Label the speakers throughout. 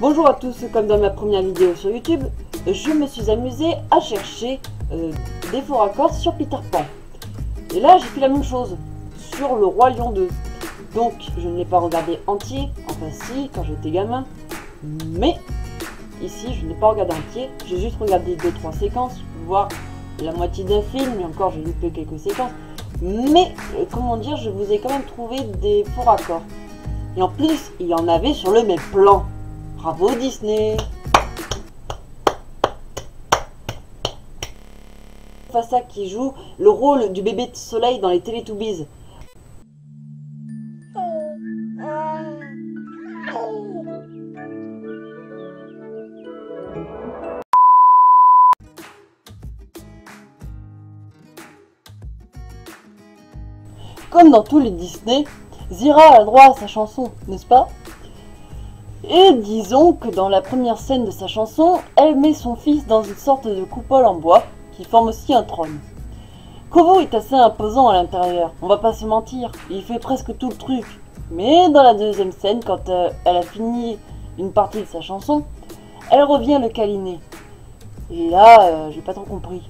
Speaker 1: Bonjour à tous, comme dans ma première vidéo sur YouTube, je me suis amusée à chercher des faux raccords sur Peter Pan. Et là j'ai fait la même chose sur le Roi Lion 2. Donc je ne l'ai pas regardé entier, enfin si, quand j'étais gamin. Mais ici je n'ai pas regardé entier, j'ai juste regardé 2-3 séquences, voire la moitié d'un film, et encore j'ai loupé quelques séquences. Mais comment dire, je vous ai quand même trouvé des faux raccords. Et en plus, il y en avait sur le même plan. Bravo Disney! Mufasa qui joue le rôle du bébé de soleil dans les Teletubbies. Comme dans tous les Disney, Zira a droit à sa chanson, n'est-ce pas? Et disons que dans la première scène de sa chanson, elle met son fils dans une sorte de coupole en bois qui forme aussi un trône. Kovu est assez imposant à l'intérieur, on va pas se mentir, il fait presque tout le truc. Mais dans la deuxième scène, quand elle a fini une partie de sa chanson, elle revient le câliner. Et là, j'ai pas trop compris.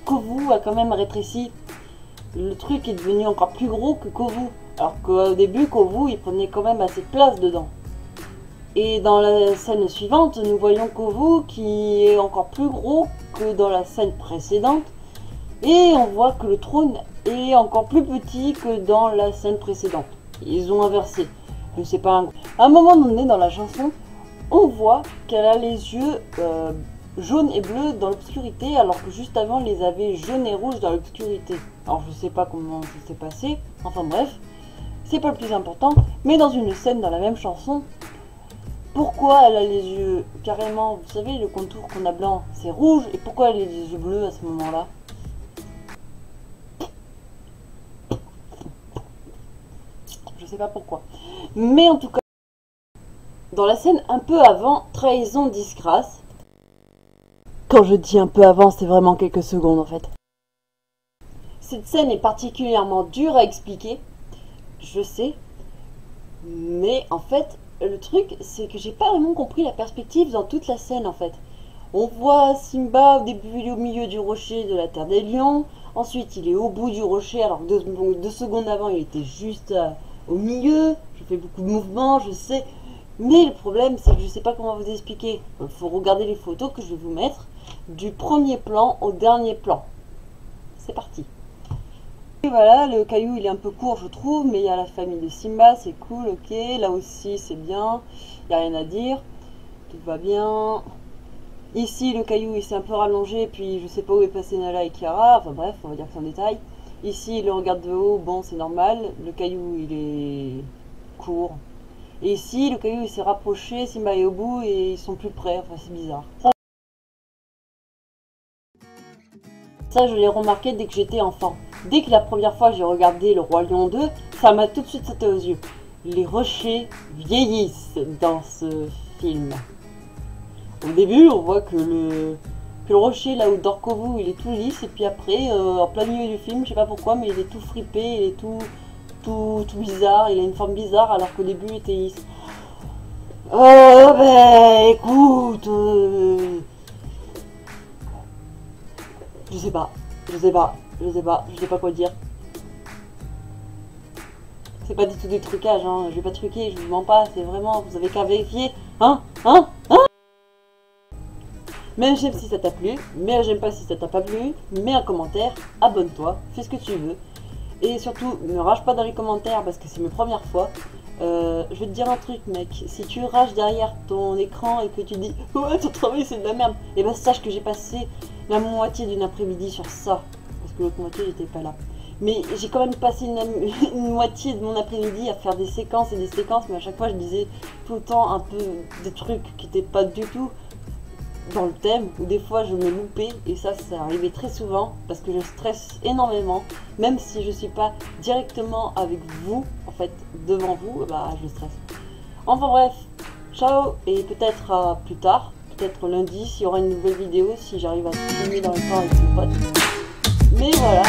Speaker 1: Kovu a quand même rétréci. Le truc est devenu encore plus gros que Kovu. Alors qu'au début, Kovu, il prenait quand même assez de place dedans. Et dans la scène suivante, nous voyons Kovu qui est encore plus gros que dans la scène précédente. Et on voit que le trône est encore plus petit que dans la scène précédente. Ils ont inversé. Je sais pas. À un moment donné dans la chanson, on voit qu'elle a les yeux jaunes et bleus dans l'obscurité, alors que juste avant, elle les avait jaunes et rouges dans l'obscurité. Alors je sais pas comment ça s'est passé. Enfin bref, c'est pas le plus important. Mais dans une scène dans la même chanson, pourquoi elle a les yeux carrément, vous savez, le contour qu'on a blanc, c'est rouge, et pourquoi elle a les yeux bleus à ce moment-là? Je sais pas pourquoi. Mais en tout cas, dans la scène un peu avant, trahison, disgrâce. Quand je dis un peu avant, c'est vraiment quelques secondes en fait. Cette scène est particulièrement dure à expliquer, je sais, mais en fait, le truc, c'est que j'ai pas vraiment compris la perspective dans toute la scène en fait. On voit Simba au début, il est au milieu du rocher de la Terre des Lions. Ensuite, il est au bout du rocher, alors que deux secondes avant, il était juste au milieu. Je fais beaucoup de mouvements, je sais. Mais le problème, c'est que je sais pas comment vous expliquer. Il faut regarder les photos que je vais vous mettre du premier plan au dernier plan. C'est parti. Et voilà, le caillou il est un peu court je trouve, mais il y a la famille de Simba, c'est cool, ok. Là aussi c'est bien, il n'y a rien à dire, tout va bien. Ici le caillou il s'est un peu rallongé, puis je sais pas où est passé Nala et Kiara, enfin bref, on va dire que c'est un détail. Ici il le regarde de haut, bon c'est normal, le caillou il est court. Et ici le caillou il s'est rapproché, Simba est au bout et ils sont plus près, enfin c'est bizarre. Ça je l'ai remarqué dès que j'étais enfant. Dès que la première fois j'ai regardé le Roi Lion 2, ça m'a tout de suite sauté aux yeux. Les rochers vieillissent dans ce film. Au début, on voit que le rocher là où dort Kovu, il est tout lisse, et puis après, en plein milieu du film, je sais pas pourquoi, mais il est tout fripé, il est tout bizarre, il a une forme bizarre alors qu'au début il était lisse. Oh ben écoute, je sais pas, je sais pas quoi dire. C'est pas du tout du trucage, hein. Je vais pas truquer, je vous mens pas, c'est vraiment, vous avez qu'à vérifier, hein. Mais j'aime si ça t'a plu, mais j'aime pas si ça t'a pas plu, mets un commentaire, abonne-toi, fais ce que tu veux. Et surtout, ne rage pas dans les commentaires parce que c'est mes premières fois. Je vais te dire un truc mec, si tu rages derrière ton écran et que tu dis « Ouais, ton travail c'est de la merde », et ben sache que j'ai passé la moitié d'une après-midi sur ça. Parce que l'autre moitié j'étais pas là. Mais j'ai quand même passé une moitié de mon après-midi à faire des séquences et des séquences, mais à chaque fois je disais tout le temps un peu des trucs qui n'étaient pas du tout dans le thème, ou des fois je me loupais, et ça arrivait très souvent parce que je stresse énormément, même si je suis pas directement avec vous, en fait devant vous, bah je stresse. Enfin bref, ciao, et peut-être à plus tard, peut-être lundi s'il y aura une nouvelle vidéo, si j'arrive à filmer dans le temps avec mes potes. Mais voilà.